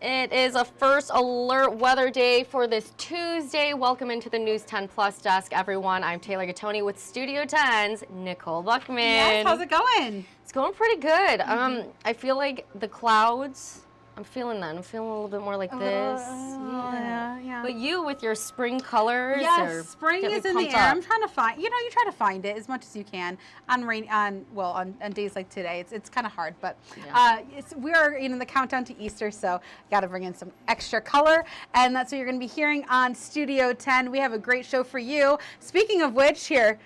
It is a first alert weather day for this Tuesday. Welcome into the News 10 Plus desk, everyone. I'm Taylor Gattoni with Studio 10's Nicole Buckman. Yes, how's it going? It's going pretty good. I feel like the clouds, I'm feeling that. I'm feeling a little bit more like this. Yeah. But you with your spring colors. Yes, spring is in the air. I'm trying to find, you try to find it as much as you can on days like today. It's kind of hard, but we are in the countdown to Easter, so got to bring in some extra color, and that's what you're going to be hearing on Studio 10. We have a great show for you. Speaking of which, here,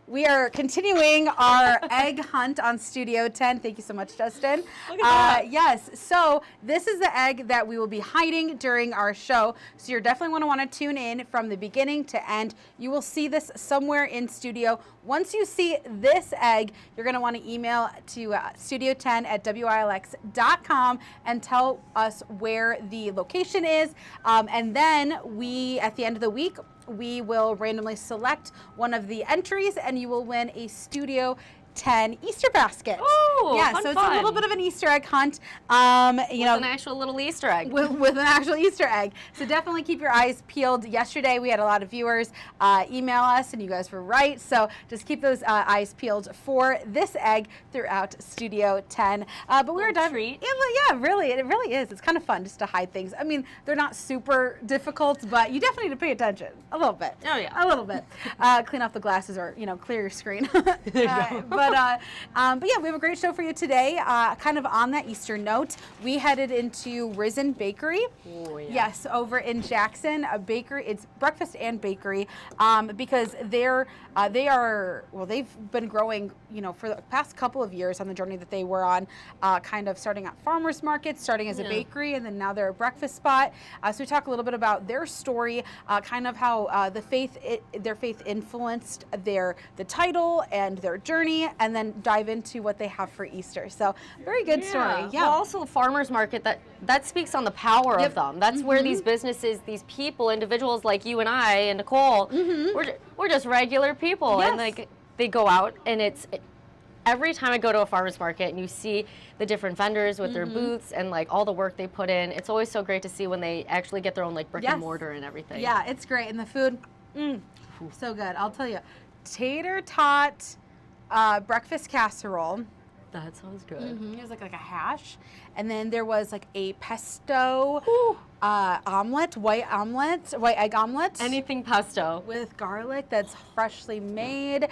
we are continuing our egg hunt on Studio 10. Thank you so much, Justin. Look at that. Yes, so this is the egg that we will be hiding during our show. So you're definitely going to want to tune in from the beginning to end. You will see this somewhere in studio. Once you see this egg, you're going to want to email to studio10@wilx.com and tell us where the location is. And then at the end of the week, we will randomly select one of the entries and you will win a Studio 10 Easter basket. Oh, yeah, fun, so it's a little bit of an Easter egg hunt. With an actual little Easter egg. With an actual Easter egg. So definitely keep your eyes peeled. Yesterday we had a lot of viewers email us, and you guys were right. So just keep those eyes peeled for this egg throughout Studio 10. But we were diving. Yeah, really, it really is. It's kind of fun just to hide things. I mean, they're not super difficult, but you definitely need to pay attention a little bit. Oh yeah, a little bit. Clean off the glasses, or clear your screen. But yeah, we have a great show for you today. Kind of on that Easter note, we headed into Risen Bakery. Oh, yeah. Yes, over in Jackson, a bakery. It's breakfast and bakery because they've been growing, for the past couple of years on the journey that they were on, kind of starting at farmers markets, starting as a bakery, and then now they're a breakfast spot. So we talk a little bit about their story, kind of how their faith influenced the title and their journey, and then dive into what they have for Easter. So very good story. Yeah. Well, also the farmers market, that speaks on the power of them. That's where these businesses, these people, individuals like you and I and Nicole, we're just regular people, and like they go out, and every time I go to a farmer's market and you see the different vendors with their booths and like all the work they put in, it's always so great to see when they actually get their own like brick and mortar and everything. Yeah, it's great. And the food, so good. I'll tell you, tater tot breakfast casserole. That sounds good. It was like a hash. And then there was like a pesto omelet, white egg omelet. Anything pesto. With garlic that's freshly made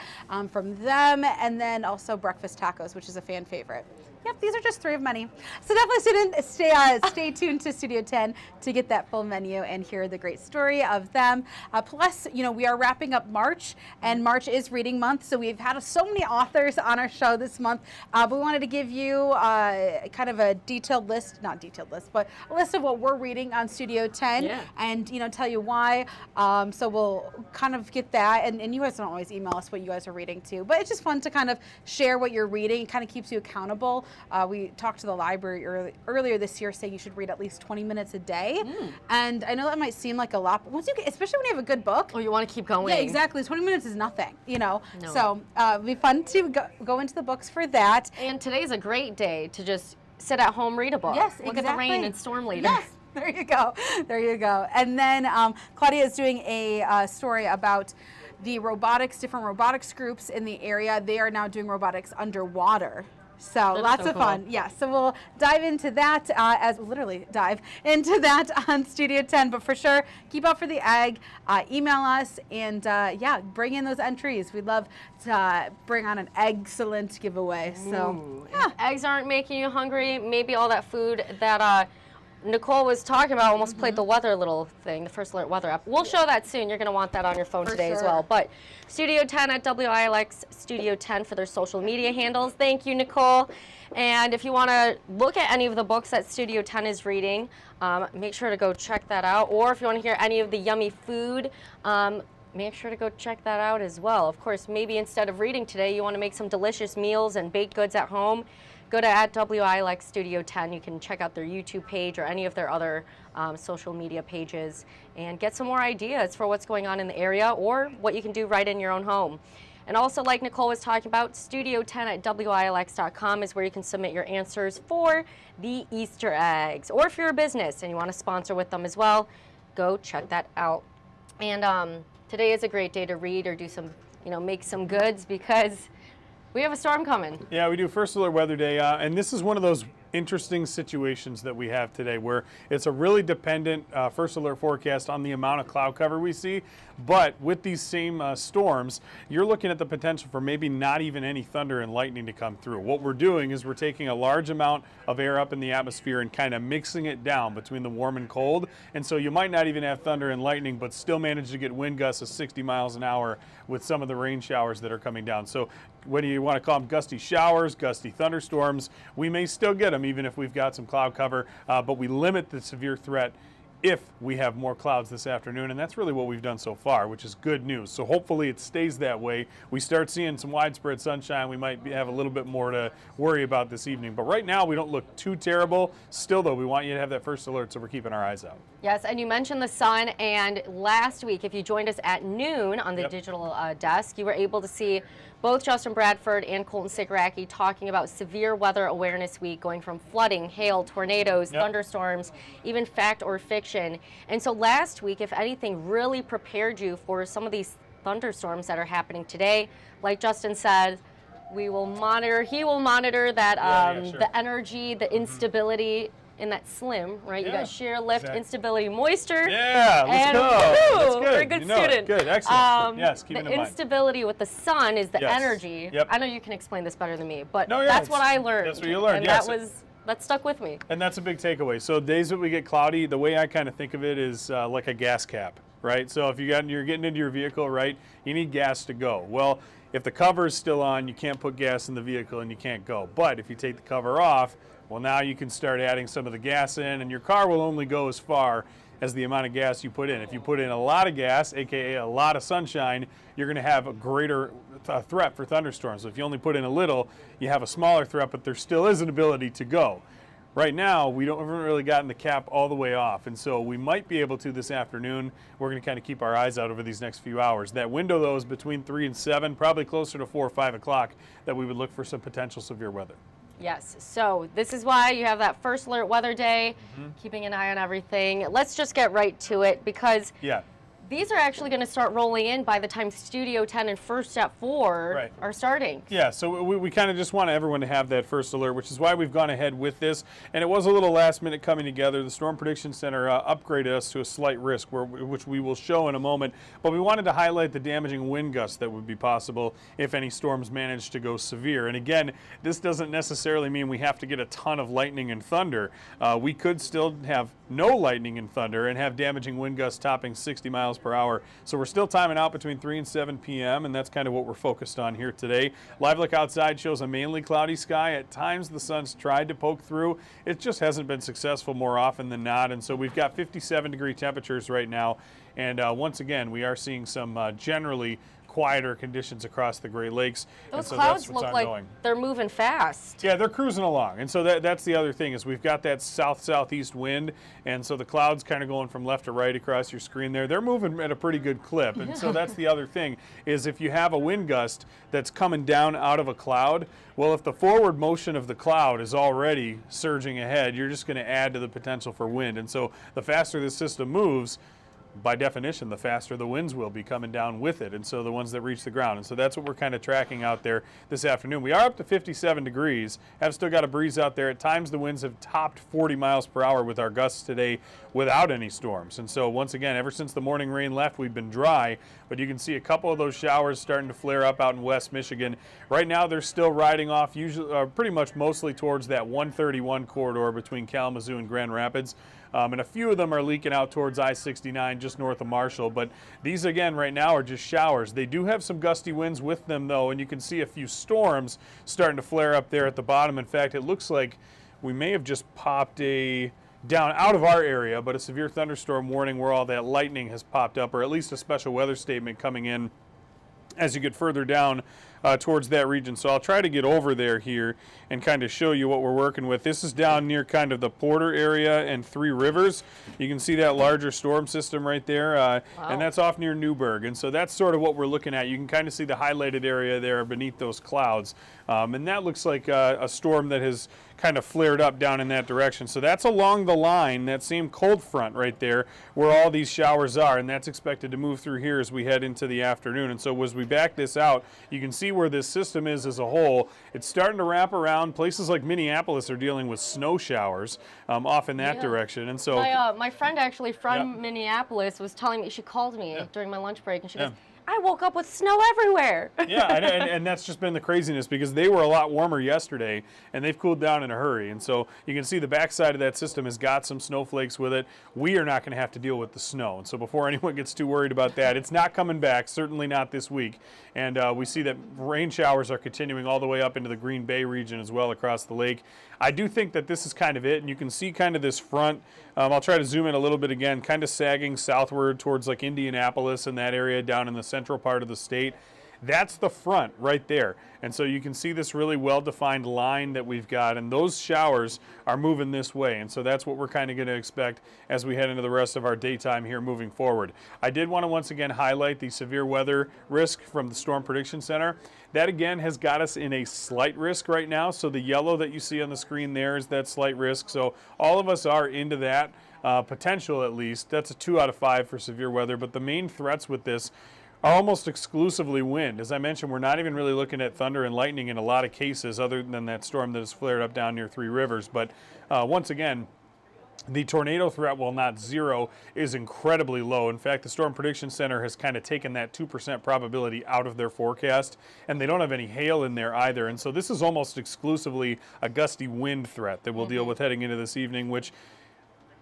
from them. And then also breakfast tacos, which is a fan favorite. Yep, these are just 3 of many. So definitely stay tuned to Studio 10 to get that full menu and hear the great story of them. Plus, we are wrapping up March, and March is reading month, so we've had so many authors on our show this month. But we wanted to give you kind of a detailed list, not detailed list, but a list of what we're reading on Studio 10, and tell you why. So we'll kind of get that, and you guys don't always email us what you guys are reading too, but it's just fun to kind of share what you're reading. It kind of keeps you accountable. We talked to the library earlier this year saying you should read at least 20 minutes a day. And I know that might seem like a lot, but especially when you have a good book. Oh, you want to keep going. Yeah, exactly. 20 minutes is nothing, No. So it'll be fun to go into the books for that. And today's a great day to just sit at home, read a book. Yes, Look at the rain and storm later. Yes. There you go. There you go. And then Claudia is doing a story about the different robotics groups in the area. They are now doing robotics underwater. So That's lots so of fun. cool. Yeah, so we'll dive into that dive into that on Studio 10. But for sure, keep out for the egg. Email us and bring in those entries. We'd love to bring on an excellent giveaway. So if eggs aren't making you hungry, maybe all that food that Nicole was talking about almost played the weather little thing, the First Alert weather app. We'll show that soon. You're going to want that on your phone today as well. But Studio 10 at WILX Studio 10 for their social media handles. Thank you, Nicole. And if you want to look at any of the books that Studio 10 is reading, make sure to go check that out. Or if you want to hear any of the yummy food, make sure to go check that out as well. Of course, maybe instead of reading today, you want to make some delicious meals and baked goods at home. Go to @WILX Studio 10. You can check out their YouTube page or any of their other social media pages and get some more ideas for what's going on in the area or what you can do right in your own home. And also, like Nicole was talking about, studio10@wilx.com is where you can submit your answers for the Easter eggs. Or if you're a business and you want to sponsor with them as well, go check that out. And today is a great day to read or do some, make some goods because we have a storm coming. Yeah, we do First Alert Weather Day, and this is one of those interesting situations that we have today where it's a really dependent first alert forecast on the amount of cloud cover we see, but with these same storms, you're looking at the potential for maybe not even any thunder and lightning to come through. What we're doing is we're taking a large amount of air up in the atmosphere and kind of mixing it down between the warm and cold, and so you might not even have thunder and lightning but still manage to get wind gusts of 60 miles an hour with some of the rain showers that are coming down. So whether you want to call them gusty showers, gusty thunderstorms, we may still get them even if we've got some cloud cover, but we limit the severe threat if we have more clouds this afternoon, and that's really what we've done so far, which is good news. So hopefully it stays that way. We start seeing some widespread sunshine, we might have a little bit more to worry about this evening. But right now we don't look too terrible. Still though, we want you to have that first alert, so we're keeping our eyes out. Yes, and you mentioned the sun, and last week, if you joined us at noon on the digital desk, you were able to see both Justin Bradford and Colton Sigaracki talking about Severe Weather Awareness Week, going from flooding, hail, tornadoes, thunderstorms, even fact or fiction. And so last week, if anything, really prepared you for some of these thunderstorms that are happening today. Like Justin said, we will monitor, he will monitor that the energy, the instability in that slim, right? You got shear, lift, instability, moisture. Yeah, let's go. That's good. Very good student. Good, excellent. Yes, keep it in mind. The instability with the sun is the energy. Yep. I know you can explain this better than me, but that's what I learned. That's what you learned, and that stuck with me. And that's a big takeaway. So days that we get cloudy, the way I kind of think of it is like a gas cap, right? So if you're getting into your vehicle, right, you need gas to go. Well, if the cover is still on, you can't put gas in the vehicle and you can't go. But if you take the cover off, well, now you can start adding some of the gas in, and your car will only go as far as the amount of gas you put in. If you put in a lot of gas, aka a lot of sunshine, you're going to have a greater threat for thunderstorms. So if you only put in a little, you have a smaller threat, but there still is an ability to go. Right now, we haven't really gotten the cap all the way off, and so we might be able to this afternoon. We're going to kind of keep our eyes out over these next few hours. That window, though, is between 3 and 7, probably closer to 4 or 5 o'clock, that we would look for some potential severe weather. Yes, so this is why you have that First Alert Weather Day, keeping an eye on everything. Let's just get right to it, because these are actually going to start rolling in by the time Studio 10 and First at 4 are starting. Yeah, so we kind of just want everyone to have that first alert, which is why we've gone ahead with this. And it was a little last minute coming together. The Storm Prediction Center upgraded us to a slight risk, which we will show in a moment. But we wanted to highlight the damaging wind gusts that would be possible if any storms managed to go severe. And again, this doesn't necessarily mean we have to get a ton of lightning and thunder. We could still have no lightning and thunder and have damaging wind gusts topping 60 miles per hour. So we're still timing out between 3 and 7 p.m. and that's kind of what we're focused on here today. Live look outside shows a mainly cloudy sky. At times the sun's tried to poke through. It just hasn't been successful more often than not. And so we've got 57-degree temperatures right now. And once again, we are seeing some generally quieter conditions across the Great Lakes. Those clouds look like they're moving fast. Yeah, they're cruising along. And so that's the other thing, is we've got that south-southeast wind, and so the clouds kind of going from left to right across your screen there. They're moving at a pretty good clip. And so that's the other thing, is if you have a wind gust that's coming down out of a cloud, well, if the forward motion of the cloud is already surging ahead, you're just going to add to the potential for wind. And so the faster this system moves, by definition, the faster the winds will be coming down with it, and so the ones that reach the ground. And so that's what we're kind of tracking out there this afternoon. We are up to 57 degrees, have still got a breeze out there. At times the winds have topped 40 miles per hour with our gusts today without any storms. And so once again, ever since the morning rain left, we've been dry, but you can see a couple of those showers starting to flare up out in West Michigan. Right now they're still riding off usually pretty much mostly towards that 131 corridor between Kalamazoo and Grand Rapids. And a few of them are leaking out towards I-69 just north of Marshall. But these, again, right now are just showers. They do have some gusty winds with them, though, and you can see a few storms starting to flare up there at the bottom. In fact, it looks like we may have just popped down out of our area, but a severe thunderstorm warning where all that lightning has popped up, or at least a special weather statement coming in as you get further down towards that region. So I'll try to get over there here and kind of show you what we're working with. This is down near kind of the Porter area and Three Rivers. You can see that larger storm system right there, and that's off near Newburgh. And so that's sort of what we're looking at. You can kind of see the highlighted area there beneath those clouds. And that looks like a storm that has kind of flared up down in that direction. So that's along the line, that same cold front right there, where all these showers are, and that's expected to move through here as we head into the afternoon. And so as we back this out, you can see where this system is as a whole. It's starting to wrap around. Places like Minneapolis are dealing with snow showers off in that direction. And so my friend actually from Minneapolis was telling me, she called me during my lunch break, and she goes, I woke up with snow everywhere. Yeah, and that's just been the craziness, because they were a lot warmer yesterday, and they've cooled down in a hurry. And so you can see the backside of that system has got some snowflakes with it. We are not going to have to deal with the snow. And so before anyone gets too worried about that, it's not coming back, certainly not this week. And we see that rain showers are continuing all the way up into the Green Bay region as well across the lake. I do think that this is kind of it, and you can see kind of this front. I'll try to zoom in a little bit again, kind of sagging southward towards like Indianapolis and that area down in the central part of the state. That's the front right there. And so you can see this really well-defined line that we've got, and those showers are moving this way. And so that's what we're kind of going to expect as we head into the rest of our daytime here moving forward. I did want to once again highlight the severe weather risk from the Storm Prediction Center. That again has got us in a slight risk right now. So the yellow that you see on the screen there is that slight risk. So all of us are into that potential, at least. That's a 2 out of 5 for severe weather. But the main threats with this are almost exclusively wind. As I mentioned, we're not even really looking at thunder and lightning in a lot of cases, other than that storm that has flared up down near Three Rivers. But once again, the tornado threat, while not zero, is incredibly low. In fact, the Storm Prediction Center has kind of taken that 2% probability out of their forecast, and they don't have any hail in there either. And so this is almost exclusively a gusty wind threat that we'll deal with heading into this evening, which,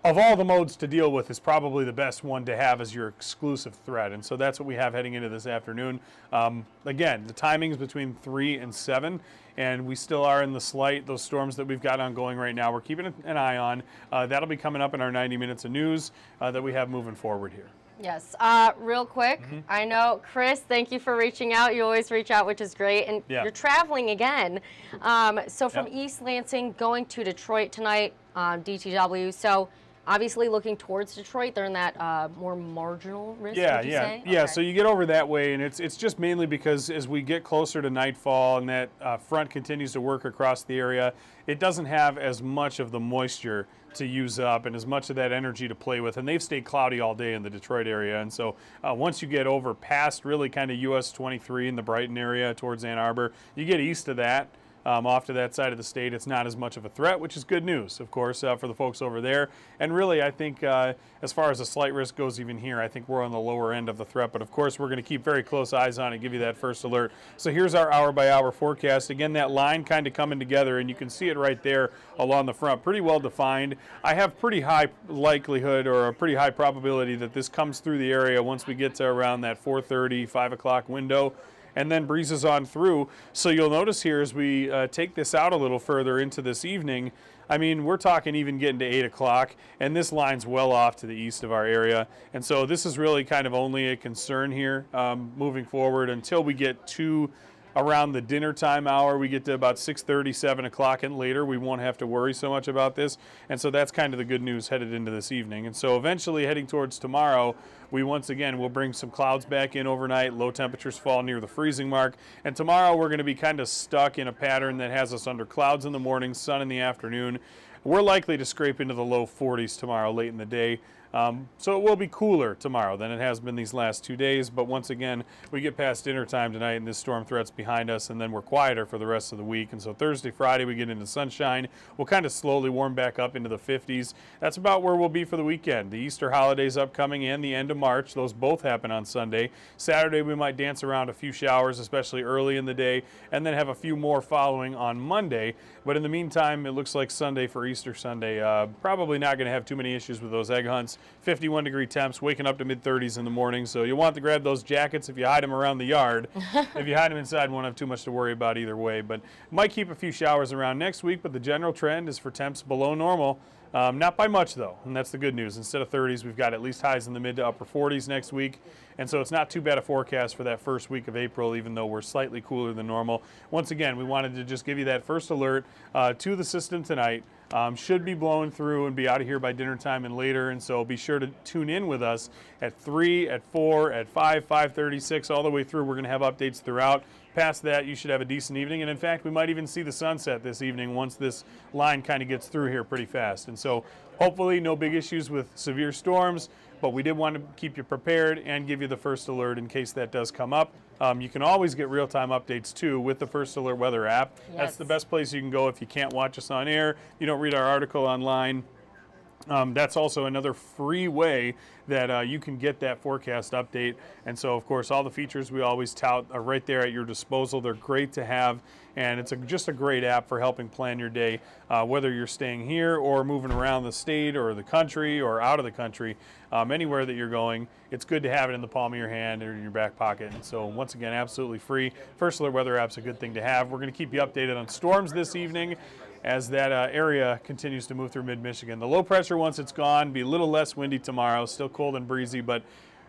of all the modes to deal with, is probably the best one to have as your exclusive threat. And so that's what we have heading into this afternoon. Again, the timing's between 3 and 7, and we still are in the slight, those storms that we've got ongoing right now, we're keeping an eye on. That'll be coming up in our 90 minutes of news that we have moving forward here. Yes. Real quick, I know, Chris, thank you for reaching out. You always reach out, which is great. And you're traveling again. So from East Lansing going to Detroit tonight, DTW. So obviously looking towards Detroit, they're in that more marginal risk, would you say? Yeah, so you get over that way, and it's just mainly because as we get closer to nightfall and that front continues to work across the area, it doesn't have as much of the moisture to use up and as much of that energy to play with. And they've stayed cloudy all day in the Detroit area. And so once you get over past really kind of US 23 in the Brighton area towards Ann Arbor, you get east of that, off to that side of the state, it's not as much of a threat, which is good news, of course, for the folks over there. And really, I think as far as the slight risk goes even here, I think we're on the lower end of the threat. But of course, we're going to keep very close eyes on it, give you that first alert. So here's our hour-by-hour forecast. Again, that line kind of coming together, and you can see it right there along the front, pretty well defined. I have pretty high likelihood or a pretty high probability that this comes through the area once we get to around that 4:30, 5 o'clock window, and then breezes on through. So you'll notice here as we take this out a little further into this evening, I mean, we're talking even getting to 8 o'clock, and this line's well off to the east of our area. And so this is really kind of only a concern here moving forward until we get to around the dinner time hour. We get to about 6:30, 7 o'clock and later, we won't have to worry so much about this. And so that's kind of the good news headed into this evening. And so eventually heading towards tomorrow, we once again will bring some clouds back in overnight. Low temperatures fall near the freezing mark. And tomorrow we're going to be kind of stuck in a pattern that has us under clouds in the morning, sun in the afternoon. We're likely to scrape into the low 40s tomorrow late in the day. So it will be cooler tomorrow than it has been these last 2 days. But once again, we get past dinner time tonight and this storm threat's behind us, and then we're quieter for the rest of the week. And so Thursday, Friday, we get into sunshine. We'll kind of slowly warm back up into the 50s. That's about where we'll be for the weekend. The Easter holidays upcoming and the end of March. Those both happen on Sunday. Saturday, we might dance around a few showers, especially early in the day, and then have a few more following on Monday. But in the meantime, it looks like Sunday for Easter Sunday. Probably not going to have too many issues with those egg hunts. 51-degree temps, waking up to mid-30s in the morning. So you'll want to grab those jackets if you hide them around the yard. If you hide them inside, won't have too much to worry about either way. But might keep a few showers around next week, but the general trend is for temps below normal Not by much, though, and that's the good news. Instead of 30s, we've got at least highs in the mid to upper 40s next week, and so it's not too bad a forecast for that first week of April, even though we're slightly cooler than normal. Once again, we wanted to just give you that first alert to the system tonight. Should be blowing through and be out of here by dinner time and later, and so be sure to tune in with us at 3, at 4, at 5, 5:36, all the way through. We're going to have updates throughout. Past that, you should have a decent evening, and in fact, we might even see the sunset this evening once this line kind of gets through here pretty fast. And so hopefully no big issues with severe storms, but we did want to keep you prepared and give you the first alert in case that does come up. You can always get real-time updates, too, with the First Alert Weather app. Yes. That's the best place you can go if you can't watch us on air, you don't read our article online. That's also another free way that you can get that forecast update. And so, of course, all the features we always tout are right there at your disposal. They're great to have, and it's just a great app for helping plan your day, whether you're staying here or moving around the state or the country or out of the country, anywhere that you're going. It's good to have it in the palm of your hand or in your back pocket. And so, once again, absolutely free. First Alert Weather app's a good thing to have. We're going to keep you updated on storms this evening as that area continues to move through mid-Michigan. The low pressure, once it's gone, be a little less windy tomorrow, still cold and breezy, but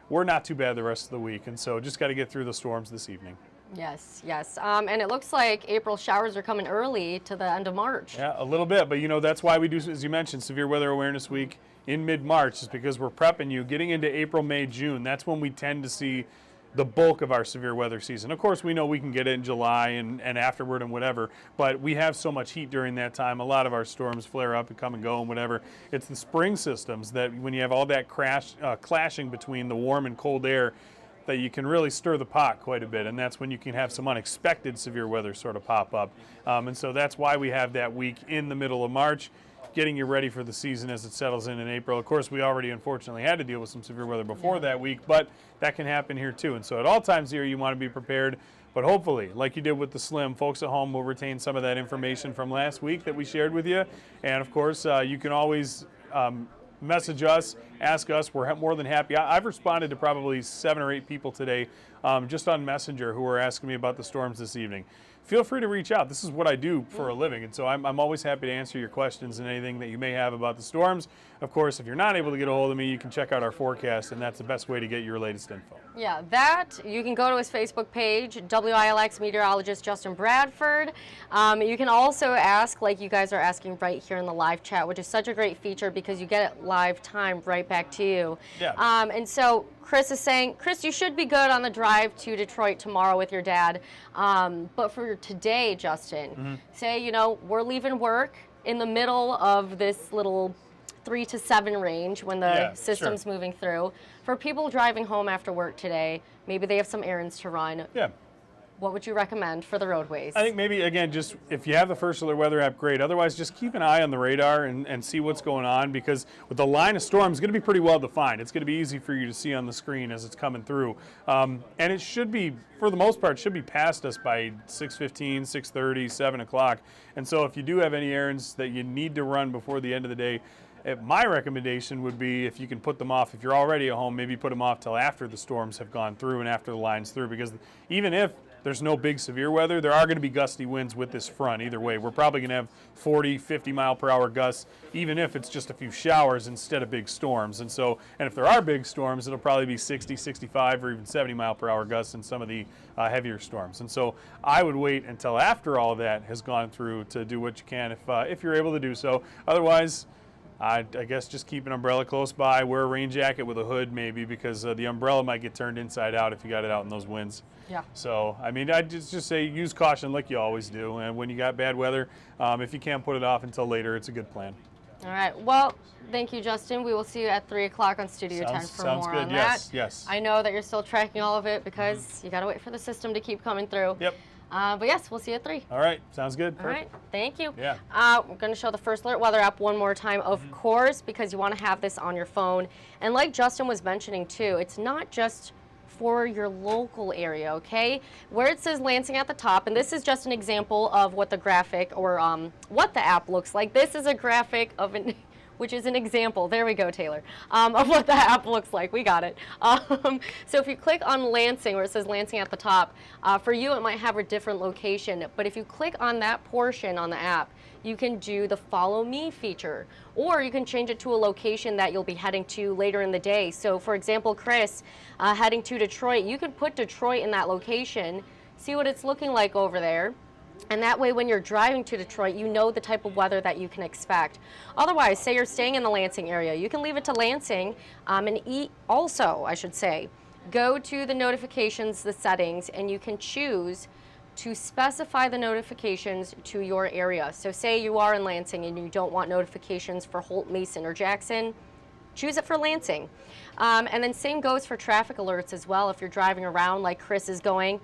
we're not too bad the rest of the week, and so just got to get through the storms this evening. Yes, yes. And it looks like April showers are coming early to the end of March. Yeah, a little bit, but that's why we do, as you mentioned, Severe Weather Awareness Week in mid-March, is because we're prepping you. Getting into April, May, June, that's when we tend to see the bulk of our severe weather season. Of course, we know we can get it in July and afterward and whatever, but we have so much heat during that time. A lot of our storms flare up and come and go and whatever. It's the spring systems that when you have all that clashing between the warm and cold air, that you can really stir the pot quite a bit, and that's when you can have some unexpected severe weather sort of pop up. And so that's why we have that week in the middle of March, getting you ready for the season as it settles in April. Of course, we already unfortunately had to deal with some severe weather before that week, but that can happen here too. And so at all times here, you want to be prepared. But hopefully, like you did with the Slim, folks at home will retain some of that information from last week that we shared with you. And of course, you can always message us, ask us. We're more than happy. I've responded to probably 7 or 8 people today just on Messenger who are asking me about the storms this evening. Feel free to reach out. This is what I do for a living, and so I'm always happy to answer your questions and anything that you may have about the storms. Of course, if you're not able to get a hold of me, you can check out our forecast, and that's the best way to get your latest info. Yeah, that, you can go to his Facebook page, WILX Meteorologist Justin Bradford. You can also ask, like you guys are asking right here in the live chat, which is such a great feature because you get it live time right back to you. Yeah. And so Chris is saying, Chris, you should be good on the drive to Detroit tomorrow with your dad. But for today, Justin, say, we're leaving work in the middle of this little 3 to 7 range when the system's moving through. For people driving home after work today, maybe they have some errands to run. Yeah. What would you recommend for the roadways? I think maybe, again, just if you have the First Alert Weather app, great. Otherwise, just keep an eye on the radar and see what's going on, because with the line of storm, it's going to be pretty well defined. It's going to be easy for you to see on the screen as it's coming through. And it should be, for the most part, should be past us by 6:15, 6:30, 7 o'clock. And so if you do have any errands that you need to run before the end of the day, my recommendation would be, if you can put them off, if you're already at home, maybe put them off till after the storms have gone through and after the line's through, because even if there's no big severe weather, there are going to be gusty winds with this front either way. We're probably going to have 40, 50 mile per hour gusts, even if it's just a few showers instead of big storms. And if there are big storms, it'll probably be 60, 65, or even 70 mile per hour gusts in some of the heavier storms. And so I would wait until after all of that has gone through to do what you can if you're able to do so. Otherwise, I guess just keep an umbrella close by, wear a rain jacket with a hood maybe, because the umbrella might get turned inside out if you got it out in those winds. Yeah. So, I mean, I'd just say use caution like you always do. And when you got bad weather, if you can't put it off until later, it's a good plan. All right. Well, thank you, Justin. We will see you at 3 o'clock on Studio 10 for more on that. Yes. I know that you're still tracking all of it because you got to wait for the system to keep coming through. Yep. But yes, we'll see you at 3. All right. Sounds good. All right. Thank you. Yeah. We're going to show the First Alert Weather app one more time, of course, because you want to have this on your phone. And like Justin was mentioning, too, it's not just for your local area, okay? Where it says Lansing at the top, and this is just an example of what the graphic or what the app looks like. This is a graphic of which is an example, there we go, Taylor, of what the app looks like. We got it. So if you click on Lansing, where it says Lansing at the top, for you it might have a different location, but if you click on that portion on the app, you can do the follow me feature, or you can change it to a location that you'll be heading to later in the day. So for example, Chris, heading to Detroit, you can put Detroit in that location, see what it's looking like over there. And that way when you're driving to Detroit, you know the type of weather that you can expect. Otherwise, say you're staying in the Lansing area, you can leave it to Lansing also, I should say, go to the notifications, the settings, and you can choose to specify the notifications to your area. So say you are in Lansing and you don't want notifications for Holt, Mason, or Jackson, choose it for Lansing. And then same goes for traffic alerts as well. If you're driving around like Chris is going,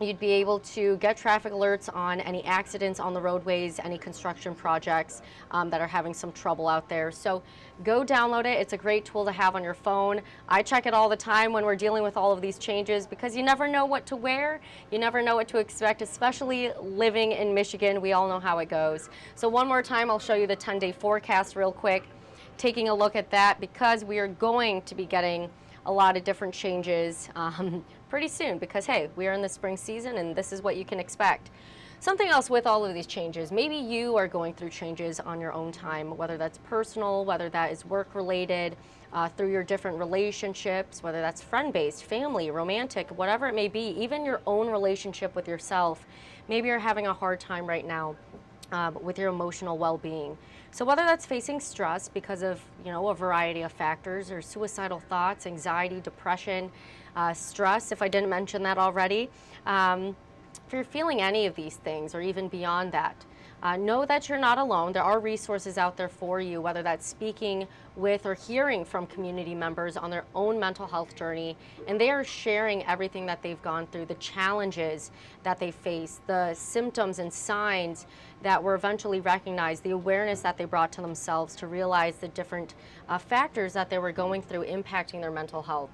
you'd be able to get traffic alerts on any accidents on the roadways, any construction projects that are having some trouble out there. So go download it. It's a great tool to have on your phone. I check it all the time when we're dealing with all of these changes because you never know what to wear. You never know what to expect, especially living in Michigan. We all know how it goes. So one more time, I'll show you the 10-day forecast real quick, taking a look at that because we are going to be getting a lot of different changes pretty soon because, hey, we are in the spring season and this is what you can expect. Something else with all of these changes, maybe you are going through changes on your own time, whether that's personal, whether that is work-related, through your different relationships, whether that's friend-based, family, romantic, whatever it may be, even your own relationship with yourself. Maybe you're having a hard time right now with your emotional well-being. So whether that's facing stress because of, a variety of factors, or suicidal thoughts, anxiety, depression, stress, if I didn't mention that already, if you're feeling any of these things or even beyond that, know that you're not alone. There are resources out there for you, whether that's speaking with or hearing from community members on their own mental health journey, and they are sharing everything that they've gone through, the challenges that they face, the symptoms and signs that were eventually recognized, the awareness that they brought to themselves to realize the different factors that they were going through impacting their mental health.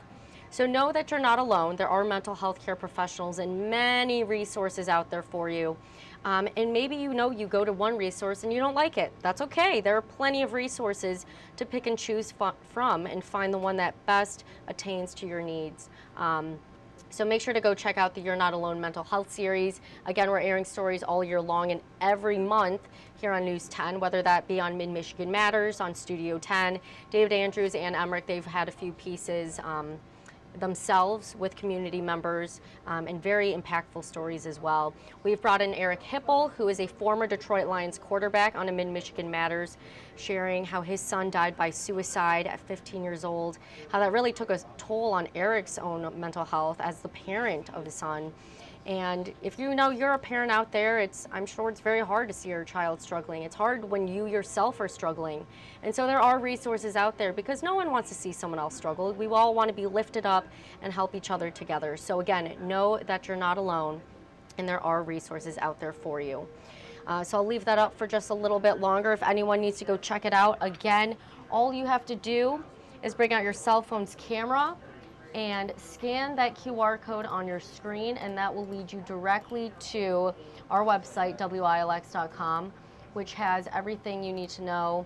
So know that you're not alone. There are mental health care professionals and many resources out there for you. And maybe you go to one resource and you don't like it. That's okay. There are plenty of resources to pick and choose from and find the one that best attains to your needs. So make sure to go check out the You're Not Alone mental health series. Again, we're airing stories all year long and every month here on News 10, whether that be on Mid-Michigan Matters, on Studio 10. David Andrews and Emmerich, they've had a few pieces themselves with community members and very impactful stories as well. We've brought in Eric Hipple, who is a former Detroit Lions quarterback, on a Mid-Michigan Matters, sharing how his son died by suicide at 15 years old, how that really took a toll on Eric's own mental health as the parent of his son. And if you're a parent out there, I'm sure it's very hard to see your child struggling. It's hard when you yourself are struggling. And so there are resources out there because no one wants to see someone else struggle. We all want to be lifted up and help each other together. So again, know that you're not alone and there are resources out there for you. So I'll leave that up for just a little bit longer. If anyone needs to go check it out, again, all you have to do is bring out your cell phone's camera and scan that QR code on your screen, and that will lead you directly to our website, WILX.com, which has everything you need to know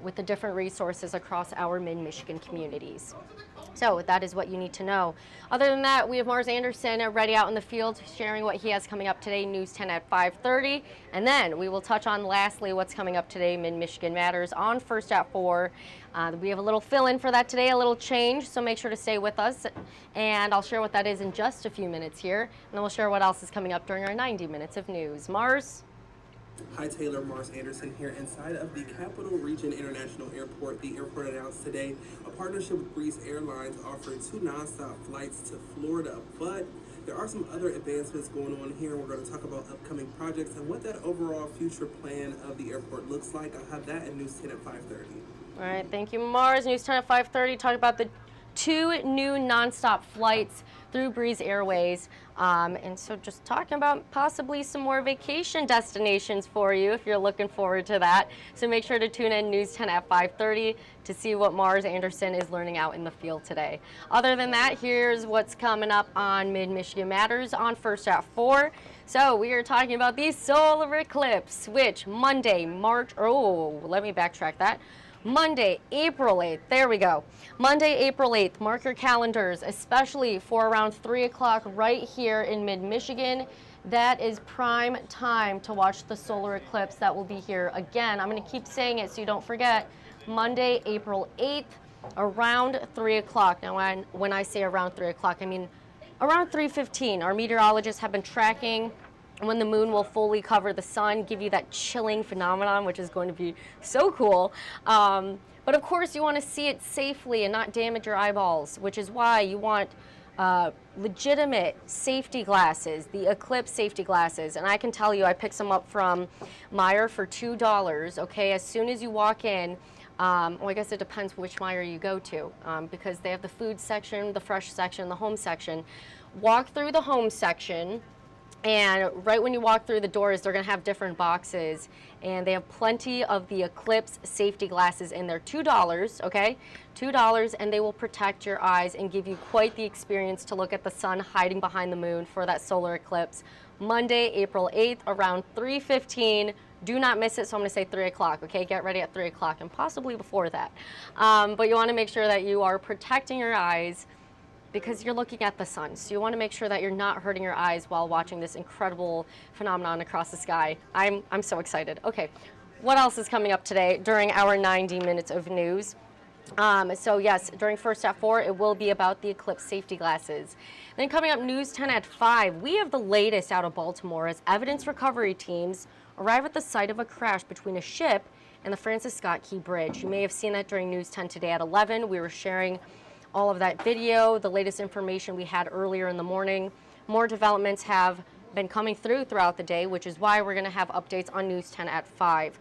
with the different resources across our Mid-Michigan communities. So that is what you need to know. Other than that, we have Mars Anderson ready out in the field sharing what he has coming up today, News 10 at 5:30. And then we will touch on lastly what's coming up today, Mid-Michigan Matters, on First at 4. We have a little fill-in for that today, a little change, so make sure to stay with us. And I'll share what that is in just a few minutes here. And then we'll share what else is coming up during our 90 minutes of news. Mars? Hi, Taylor. Mars Anderson here inside of the Capital Region International Airport. The airport announced today a partnership with Breeze Airlines offering 2 nonstop flights to Florida. But there are some other advancements going on here. We're going to talk about upcoming projects and what that overall future plan of the airport looks like. I'll have that at News 10 at 5:30. All right, thank you, Mars. News 10 at 5:30, talk about the 2 new nonstop flights through Breeze Airways. And so just talking about possibly some more vacation destinations for you if you're looking forward to that. So make sure to tune in News 10 at 5:30 to see what Mars Anderson is learning out in the field today. Other than that, here's what's coming up on Mid-Michigan Matters on First at 4. So we are talking about the solar eclipse, which Monday, let me backtrack that. Monday, April 8th, there we go. Monday, April 8th, mark your calendars, especially for around 3 o'clock right here in mid-Michigan. That is prime time to watch the solar eclipse that will be here. Again, I'm going to keep saying it so you don't forget. Monday, April 8th, around 3 o'clock. Now, when I say around 3 o'clock, I mean around 3:15. Our meteorologists have been tracking when the moon will fully cover the sun, give you that chilling phenomenon, which is going to be so cool. But of course, you want to see it safely and not damage your eyeballs, which is why you want legitimate safety glasses, the Eclipse safety glasses. And I can tell you, I picked some up from Meijer for $2, okay? As soon as you walk in, well, I guess it depends which Meijer you go to, because they have the food section, the fresh section, the home section. Walk through the home section, and right when you walk through the doors, they're going to have different boxes, and they have plenty of the Eclipse safety glasses in there. $2, okay? $2, and they will protect your eyes and give you quite the experience to look at the sun hiding behind the moon for that solar eclipse. Monday, April 8th, around 3:15. Do not miss it, so I'm going to say 3 o'clock, okay? Get ready at 3 o'clock and possibly before that. But you want to make sure that you are protecting your eyes because you're looking at the sun. So you want to make sure that you're not hurting your eyes while watching this incredible phenomenon across the sky. I'm so excited. Okay, what else is coming up today during our 90 minutes of news? So yes, during First at 4, it will be about the Eclipse safety glasses. Then coming up, News 10 at 5, we have the latest out of Baltimore as evidence recovery teams arrive at the site of a crash between a ship and the Francis Scott Key Bridge. You may have seen that during News 10 today at 11. We were sharing all of that video, the latest information we had earlier in the morning. More developments have been coming throughout the day, which is why we're going to have updates on News 10 at 5.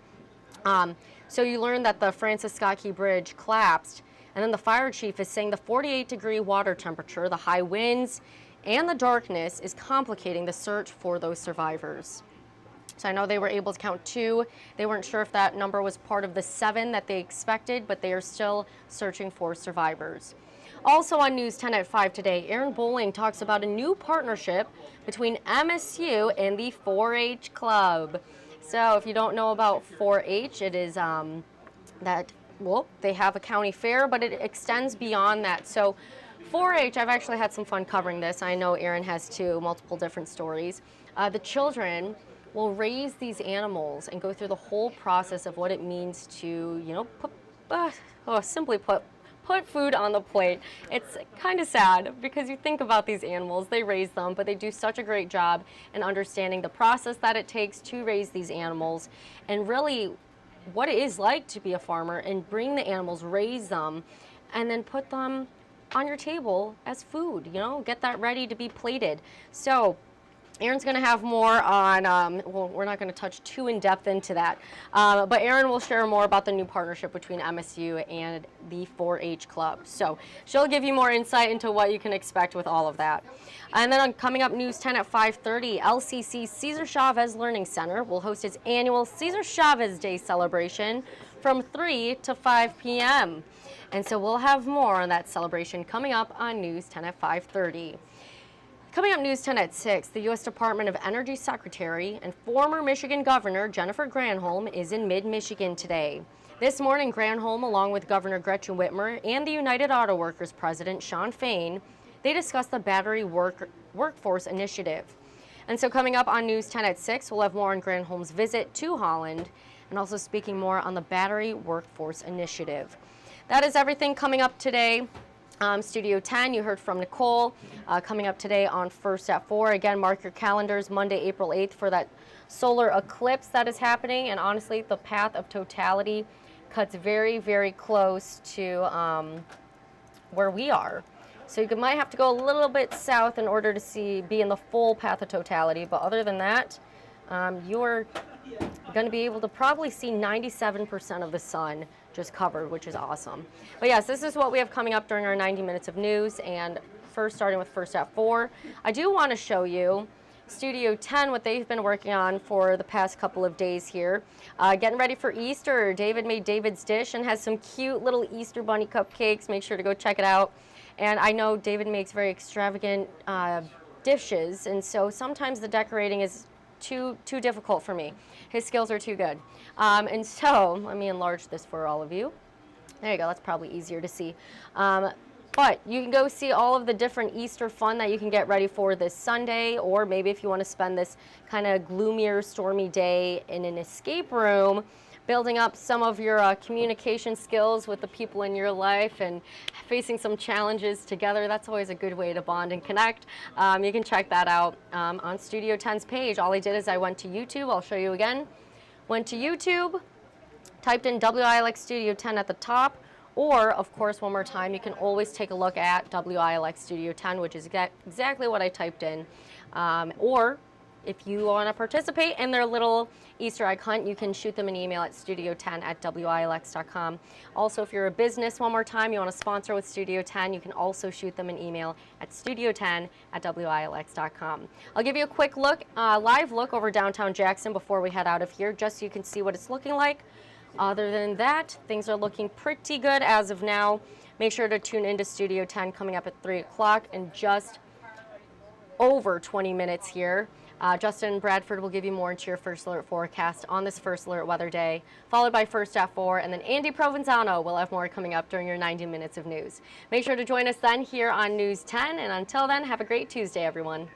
So you learned that the Francis Scott Key Bridge collapsed, and then the fire chief is saying the 48-degree water temperature, the high winds, and the darkness is complicating the search for those survivors. So I know they were able to count 2. They weren't sure if that number was part of the 7 that they expected, but they are still searching for survivors. Also on News 10 at 5 today, Aaron Bowling talks about a new partnership between MSU and the 4-H Club. So if you don't know about 4-H, it is they have a county fair, but it extends beyond that. So 4-H, I've actually had some fun covering this. I know Aaron has too, multiple different stories. The children will raise these animals and go through the whole process of what it means to, simply put food on the plate. It's kind of sad because you think about these animals, they raise them, but they do such a great job in understanding the process that it takes to raise these animals and really what it is like to be a farmer and bring the animals, raise them, and then put them on your table as food, get that ready to be plated. So Aaron's going to have more on, we're not going to touch too in depth into that, but Aaron will share more about the new partnership between MSU and the 4-H Club. So she'll give you more insight into what you can expect with all of that. And then coming up, News 10 at 5:30, LCC Cesar Chavez Learning Center will host its annual Cesar Chavez Day celebration from 3 to 5 p.m. And so we'll have more on that celebration coming up on News 10 at 5:30. Coming up, News 10 at 6, the U.S. Department of Energy Secretary and former Michigan Governor Jennifer Granholm is in mid-Michigan today. This morning, Granholm, along with Governor Gretchen Whitmer and the United Auto Workers President Shawn Fain, they discussed the Battery Workforce Initiative. And so coming up on News 10 at 6, we'll have more on Granholm's visit to Holland and also speaking more on the Battery Workforce Initiative. That is everything coming up today. Studio 10, you heard from Nicole, coming up today on First at 4. Again, mark your calendars, Monday, April 8th for that solar eclipse that is happening. And honestly, the path of totality cuts very, very close to where we are. So you might have to go a little bit south in order to be in the full path of totality. But other than that, you're going to be able to probably see 97% of the sun just covered, which is awesome. But yes, this is what we have coming up during our 90 minutes of news, and first starting with First at 4. I do want to show you Studio 10, what they've been working on for the past couple of days here. Getting ready for Easter. David made David's dish and has some cute little Easter bunny cupcakes. Make sure to go check it out. And I know David makes very extravagant dishes, and so sometimes the decorating is too difficult for me. His skills are too good. And so, let me enlarge this for all of you. There you go, that's probably easier to see. But you can go see all of the different Easter fun that you can get ready for this Sunday, or maybe if you want to spend this kind of gloomier, stormy day in an escape room, building up some of your communication skills with the people in your life and facing some challenges together. That's always a good way to bond and connect. You can check that out on Studio 10's page. All I did is I went to YouTube. I'll show you again. Went to YouTube, typed in WILX Studio 10 at the top, or, of course, one more time, you can always take a look at WILX Studio 10, which is exactly what I typed in. Or, if you want to participate in their little Easter egg hunt, you can shoot them an email at studio10@wilx.com. Also, if you're a business, one more time, you want to sponsor with Studio 10, you can also shoot them an email at studio10@wilx.com. I'll give you a quick look, live look over downtown Jackson before we head out of here, just so you can see what it's looking like. Other than that, things are looking pretty good as of now. Make sure to tune into Studio 10 coming up at 3 o'clock in just over 20 minutes here. Justin Bradford will give you more into your First Alert forecast on this First Alert weather day, followed by First at 4, and then Andy Provenzano will have more coming up during your 90 minutes of news. Make sure to join us then here on News 10, and until then, have a great Tuesday, everyone.